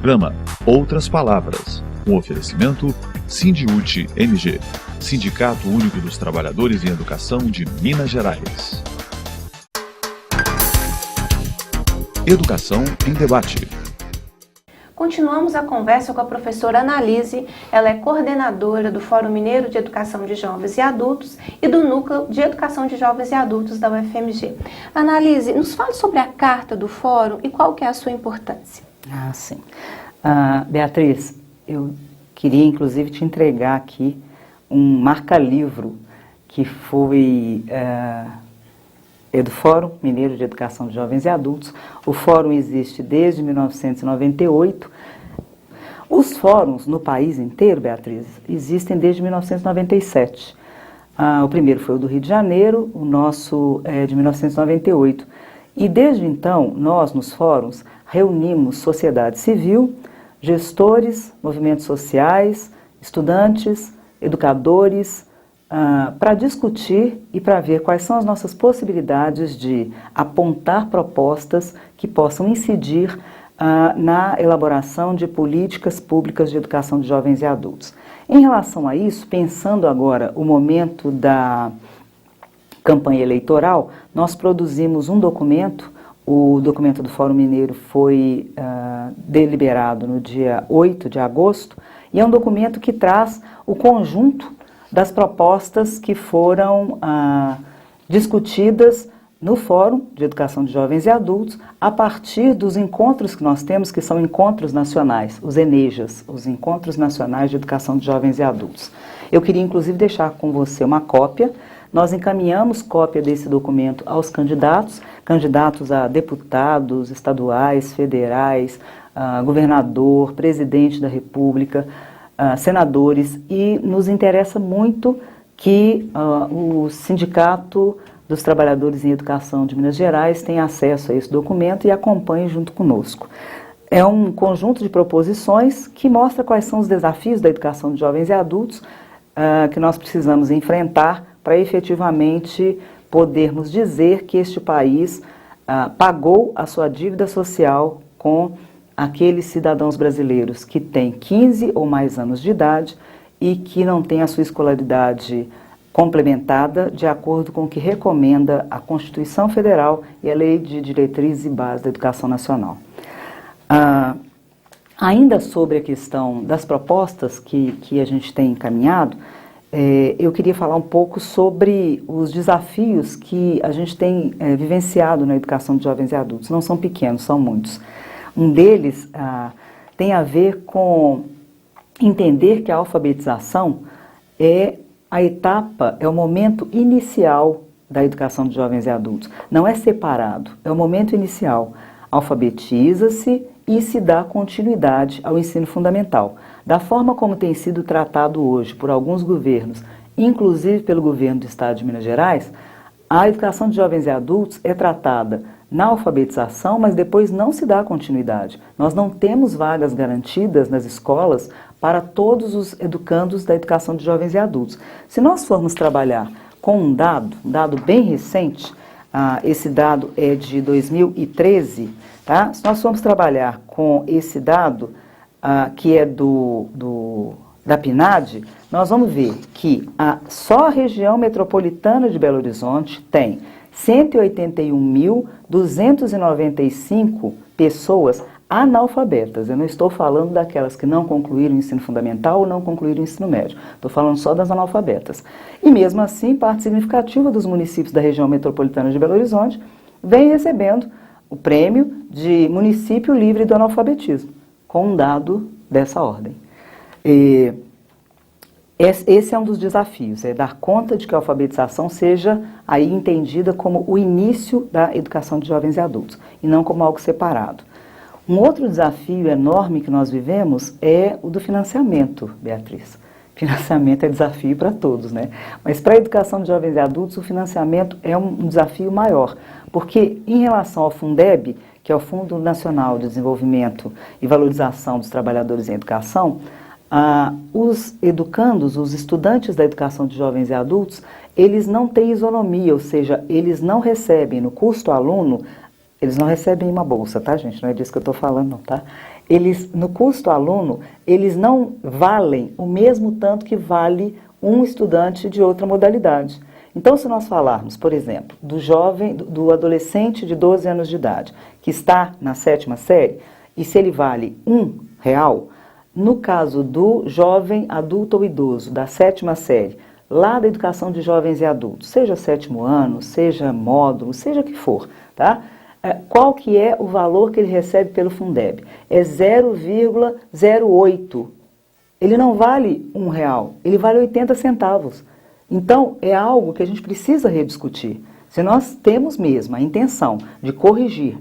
programa Outras Palavras, um oferecimento Sindiúte MG, Sindicato Único dos Trabalhadores em Educação de Minas Gerais. Educação em Debate. Continuamos a conversa com a professora Analise. Ela é coordenadora do Fórum Mineiro de Educação de Jovens e Adultos e do Núcleo de Educação de Jovens e Adultos da UFMG. Analise, nos fale sobre a carta do Fórum e qual que é a sua importância. Sim. Beatriz, eu queria inclusive te entregar aqui um marca-livro que foi do Fórum Mineiro de Educação de Jovens e Adultos. O Fórum existe desde 1998. Os fóruns no país inteiro, Beatriz, existem desde 1997. O primeiro foi o do Rio de Janeiro, o nosso é de 1998. E desde então, nós nos fóruns reunimos sociedade civil, gestores, movimentos sociais, estudantes, educadores, para discutir e para ver quais são as nossas possibilidades de apontar propostas que possam incidir na elaboração de políticas públicas de educação de jovens e adultos. Em relação a isso, pensando agora o momento da campanha eleitoral, nós produzimos um documento. O documento do Fórum Mineiro foi deliberado no dia 8 de agosto e é um documento que traz o conjunto das propostas que foram discutidas no Fórum de Educação de Jovens e Adultos a partir dos encontros que nós temos, que são encontros nacionais, os ENEJAs, os Encontros Nacionais de Educação de Jovens e Adultos. Eu queria inclusive deixar com você uma cópia. Nós encaminhamos cópia desse documento aos candidatos a deputados estaduais, federais, governador, presidente da República, senadores, e nos interessa muito que o Sindicato dos Trabalhadores em Educação de Minas Gerais tenha acesso a esse documento e acompanhe junto conosco. É um conjunto de proposições que mostra quais são os desafios da educação de jovens e adultos que nós precisamos enfrentar para efetivamente podermos dizer que este país pagou a sua dívida social com aqueles cidadãos brasileiros que têm 15 ou mais anos de idade e que não têm a sua escolaridade complementada de acordo com o que recomenda a Constituição Federal e a Lei de Diretrizes e Bases da Educação Nacional. Ainda sobre a questão das propostas que a gente tem encaminhado, eu queria falar um pouco sobre os desafios que a gente tem vivenciado na educação de jovens e adultos. Não são pequenos, são muitos. Um deles tem a ver com entender que a alfabetização é a etapa, é o momento inicial da educação de jovens e adultos. Não é separado, é o momento inicial. Alfabetiza-se e se dá continuidade ao ensino fundamental. Da forma como tem sido tratado hoje por alguns governos, inclusive pelo governo do Estado de Minas Gerais, a educação de jovens e adultos é tratada na alfabetização, mas depois não se dá continuidade. Nós não temos vagas garantidas nas escolas para todos os educandos da educação de jovens e adultos. Se nós formos trabalhar com um dado bem recente, esse dado é de 2013, tá? Se nós formos trabalhar com esse dado, que é da PNAD, nós vamos ver que só a região metropolitana de Belo Horizonte tem 181.295 pessoas analfabetas. Eu não estou falando daquelas que não concluíram o ensino fundamental ou não concluíram o ensino médio. Estou falando só das analfabetas. E mesmo assim, parte significativa dos municípios da região metropolitana de Belo Horizonte vem recebendo o prêmio de município livre do analfabetismo, com um dado dessa ordem. Esse é um dos desafios, é dar conta de que a alfabetização seja aí entendida como o início da educação de jovens e adultos, e não como algo separado. Um outro desafio enorme que nós vivemos é o do financiamento, Beatriz. Financiamento é desafio para todos, né? Mas para a educação de jovens e adultos, o financiamento é um desafio maior, porque em relação ao Fundeb, que é o Fundo Nacional de Desenvolvimento e Valorização dos Trabalhadores em Educação, os educandos, os estudantes da educação de jovens e adultos, eles não têm isonomia, ou seja, eles não recebem no custo aluno, eles não recebem uma bolsa, tá, gente? Não é disso que eu estou falando, não, tá? eles, no custo aluno, eles não valem o mesmo tanto que vale um estudante de outra modalidade. Então, se nós falarmos, por exemplo, do jovem, do adolescente de 12 anos de idade, que está na 7ª série, e se ele vale R$1, no caso do jovem adulto ou idoso da 7ª série, lá da educação de jovens e adultos, seja 7º ano, seja módulo, seja o que for, tá? Qual que é o valor que ele recebe pelo Fundeb? É 0,08. Ele não vale R$1, ele vale 80 centavos. Então, é algo que a gente precisa rediscutir. Se nós temos mesmo a intenção de corrigir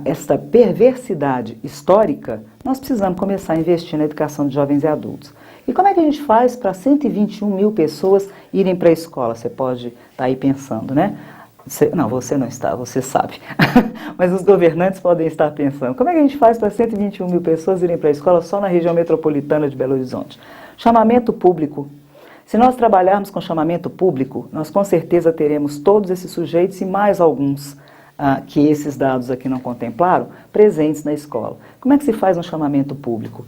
essa perversidade histórica, nós precisamos começar a investir na educação de jovens e adultos. E como é que a gente faz para 121 mil pessoas irem para a escola? Você pode estar aí pensando, né? Você não está, você sabe. Mas os governantes podem estar pensando. Como é que a gente faz para 121 mil pessoas irem para a escola só na região metropolitana de Belo Horizonte? Chamamento público. Se nós trabalharmos com chamamento público, nós com certeza teremos todos esses sujeitos e mais alguns que esses dados aqui não contemplaram, presentes na escola. Como é que se faz um chamamento público?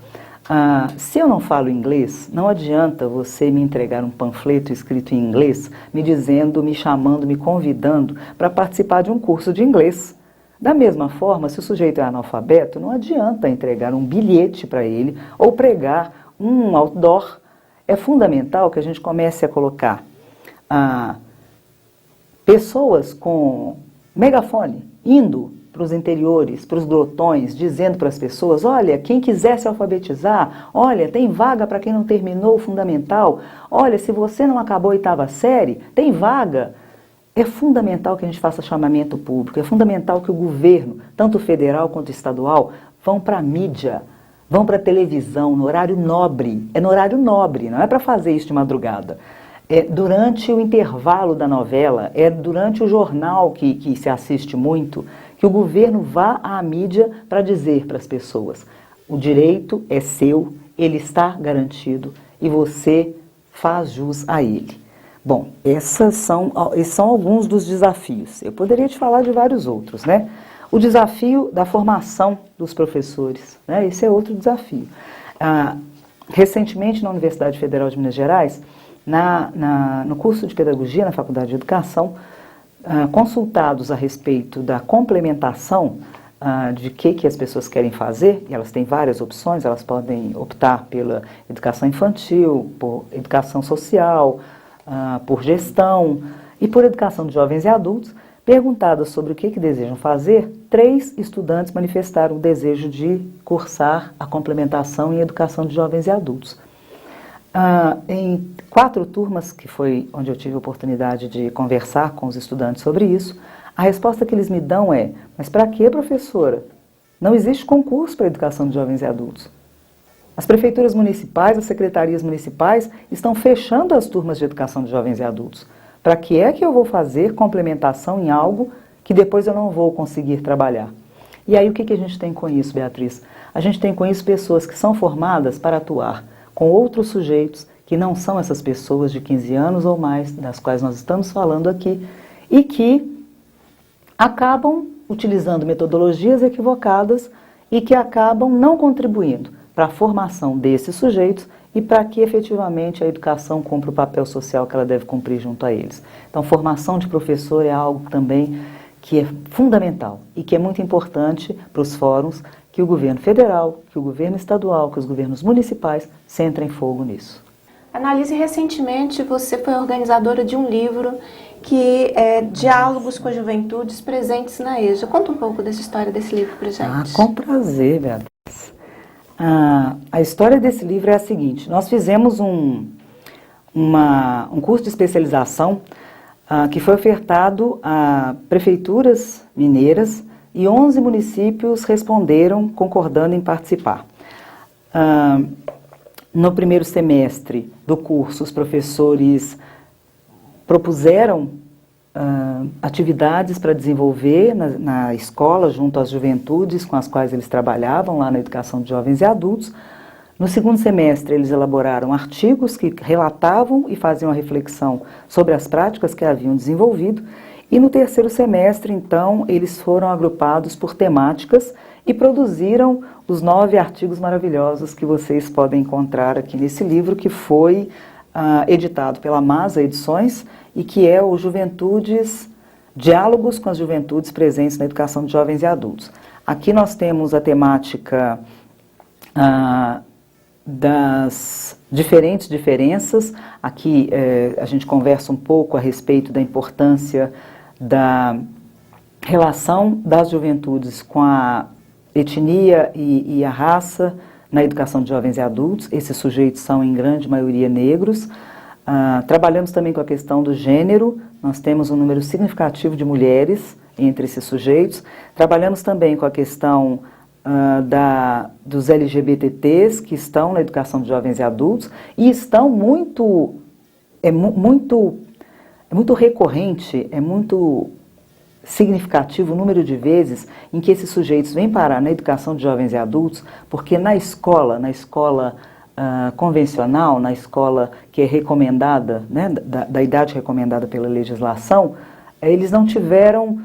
Se eu não falo inglês, não adianta você me entregar um panfleto escrito em inglês, me dizendo, me chamando, me convidando para participar de um curso de inglês. Da mesma forma, se o sujeito é analfabeto, não adianta entregar um bilhete para ele ou pregar um outdoor. É fundamental que a gente comece a colocar pessoas com megafone indo para os interiores, para os glotões, dizendo para as pessoas, olha, quem quiser se alfabetizar, olha, tem vaga para quem não terminou o fundamental, olha, se você não acabou a 8ª série, tem vaga. É fundamental que a gente faça chamamento público, é fundamental que o governo, tanto federal quanto estadual, vão para a mídia, vão para a televisão, no horário nobre. É no horário nobre, não é para fazer isso de madrugada. É durante o intervalo da novela, é durante o jornal que se assiste muito, que o governo vá à mídia para dizer para as pessoas, o direito é seu, ele está garantido e você faz jus a ele. Bom, esses são alguns dos desafios. Eu poderia te falar de vários outros, né? O desafio da formação dos professores, né? Esse é outro desafio. Recentemente, na Universidade Federal de Minas Gerais, no curso de Pedagogia, na Faculdade de Educação, consultados a respeito da complementação de que as pessoas querem fazer, e elas têm várias opções, elas podem optar pela educação infantil, por educação social, por gestão e por educação de jovens e adultos. Perguntadas sobre o que desejam fazer, 3 estudantes manifestaram o desejo de cursar a complementação em educação de jovens e adultos. Em 4 turmas, que foi onde eu tive a oportunidade de conversar com os estudantes sobre isso, a resposta que eles me dão é, mas para que, professora? Não existe concurso para a educação de jovens e adultos. As prefeituras municipais, as secretarias municipais estão fechando as turmas de educação de jovens e adultos. Para que é que eu vou fazer complementação em algo que depois eu não vou conseguir trabalhar? E aí o que a gente tem com isso, Beatriz? A gente tem com isso pessoas que são formadas para atuar com outros sujeitos que não são essas pessoas de 15 anos ou mais, das quais nós estamos falando aqui, e que acabam utilizando metodologias equivocadas e que acabam não contribuindo para a formação desses sujeitos e para que efetivamente a educação cumpra o papel social que ela deve cumprir junto a eles. Então, formação de professor é algo também que é fundamental e que é muito importante para os fóruns que o governo federal, que o governo estadual, que os governos municipais centrem fogo nisso. Analise, recentemente você foi organizadora de um livro que é Diálogos com as Juventudes Presentes na EJA. Conta um pouco dessa história desse livro para gente. Com prazer, Beatriz. A história desse livro é a seguinte, nós fizemos um curso de especialização que foi ofertado a prefeituras mineiras e 11 municípios responderam concordando em participar. No primeiro semestre do curso, os professores propuseram atividades para desenvolver na escola, junto às juventudes com as quais eles trabalhavam lá na educação de jovens e adultos. No segundo semestre, eles elaboraram artigos que relatavam e faziam a reflexão sobre as práticas que haviam desenvolvido. E no terceiro semestre, então, eles foram agrupados por temáticas e produziram os 9 artigos maravilhosos que vocês podem encontrar aqui nesse livro, que foi editado pela Masa Edições e que é o Juventudes, Diálogos com as Juventudes Presentes na Educação de Jovens e Adultos. Aqui nós temos a temática das diferentes diferenças. Aqui a gente conversa um pouco a respeito da importância da relação das juventudes com a etnia e a raça na educação de jovens e adultos. Esses sujeitos são em grande maioria negros. Trabalhamos também com a questão do gênero. Nós temos um número significativo de mulheres entre esses sujeitos. Trabalhamos também com a questão dos LGBTs que estão na educação de jovens e adultos e estão muito recorrente, é muito significativo o número de vezes em que esses sujeitos vêm parar na educação de jovens e adultos, porque na escola convencional, na escola que é recomendada, né, da idade recomendada pela legislação, eles não tiveram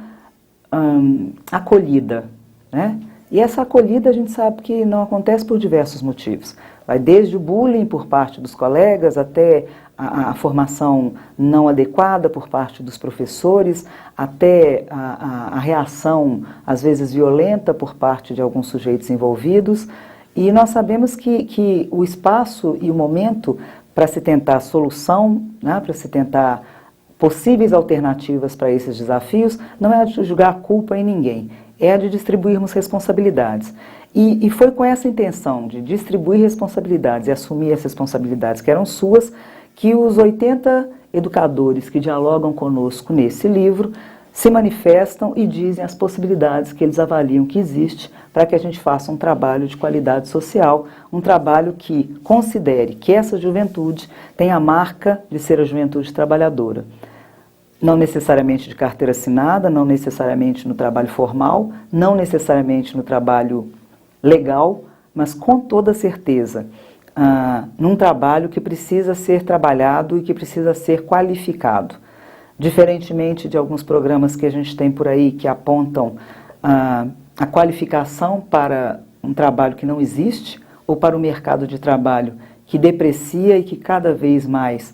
acolhida, né? E essa acolhida a gente sabe que não acontece por diversos motivos. Vai desde o bullying por parte dos colegas até a formação não adequada por parte dos professores, até a reação, às vezes violenta, por parte de alguns sujeitos envolvidos. E nós sabemos que o espaço e o momento para se tentar solução, né, para se tentar possíveis alternativas para esses desafios, não é de jogar a culpa em ninguém, é a de distribuirmos responsabilidades. E foi com essa intenção de distribuir responsabilidades e assumir as responsabilidades que eram suas, que os 80 educadores que dialogam conosco nesse livro se manifestam e dizem as possibilidades que eles avaliam que existe para que a gente faça um trabalho de qualidade social, um trabalho que considere que essa juventude tem a marca de ser a juventude trabalhadora. Não necessariamente de carteira assinada, não necessariamente no trabalho formal, não necessariamente no trabalho legal, mas com toda certeza, num trabalho que precisa ser trabalhado e que precisa ser qualificado. Diferentemente de alguns programas que a gente tem por aí que apontam a qualificação para um trabalho que não existe, ou para o mercado de trabalho que deprecia e que cada vez mais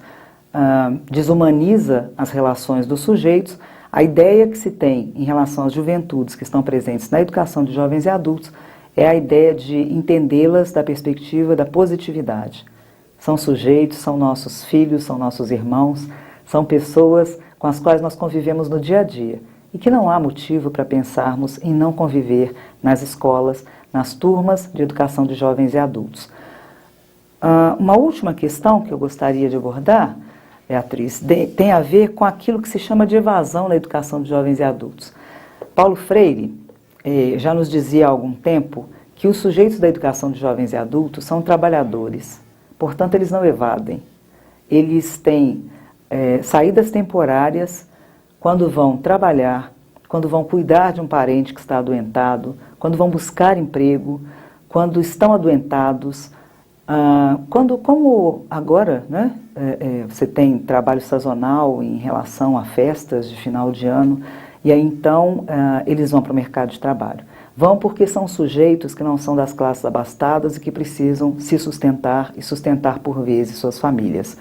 desumaniza as relações dos sujeitos, a ideia que se tem em relação às juventudes que estão presentes na educação de jovens e adultos é a ideia de entendê-las da perspectiva da positividade. São sujeitos, são nossos filhos, são nossos irmãos, são pessoas com as quais nós convivemos no dia a dia e que não há motivo para pensarmos em não conviver nas escolas, nas turmas de educação de jovens e adultos. Uma última questão que eu gostaria de abordar, Beatriz, tem a ver com aquilo que se chama de evasão na educação de jovens e adultos. Paulo Freire já nos dizia há algum tempo que os sujeitos da educação de jovens e adultos são trabalhadores, portanto eles não evadem. Eles têm saídas temporárias quando vão trabalhar, quando vão cuidar de um parente que está adoentado, quando vão buscar emprego, quando estão adoentados, como agora, né, você tem trabalho sazonal em relação a festas de final de ano, e aí então eles vão para o mercado de trabalho. Vão porque são sujeitos que não são das classes abastadas e que precisam se sustentar e sustentar por vezes suas famílias.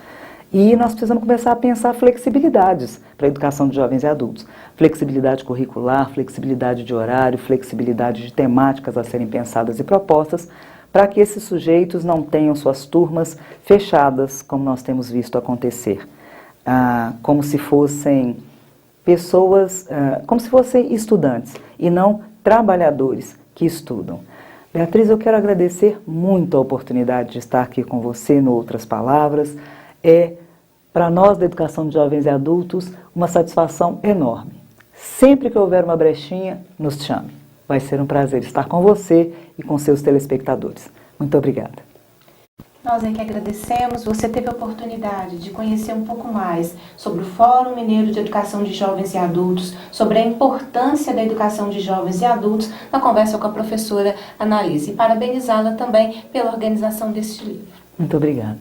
E nós precisamos começar a pensar flexibilidades para a educação de jovens e adultos. Flexibilidade curricular, flexibilidade de horário, flexibilidade de temáticas a serem pensadas e propostas, para que esses sujeitos não tenham suas turmas fechadas, como nós temos visto acontecer. Como se fossem pessoas, como se fossem estudantes e não trabalhadores que estudam. Beatriz, eu quero agradecer muito a oportunidade de estar aqui com você no Outras Palavras. Para nós da educação de jovens e adultos, uma satisfação enorme. Sempre que houver uma brechinha, nos chame. Vai ser um prazer estar com você e com seus telespectadores. Muito obrigada. Nós é que agradecemos. Você teve a oportunidade de conhecer um pouco mais sobre o Fórum Mineiro de Educação de Jovens e Adultos, sobre a importância da educação de jovens e adultos, na conversa com a professora Annalise. E parabenizá-la também pela organização deste livro. Muito obrigada.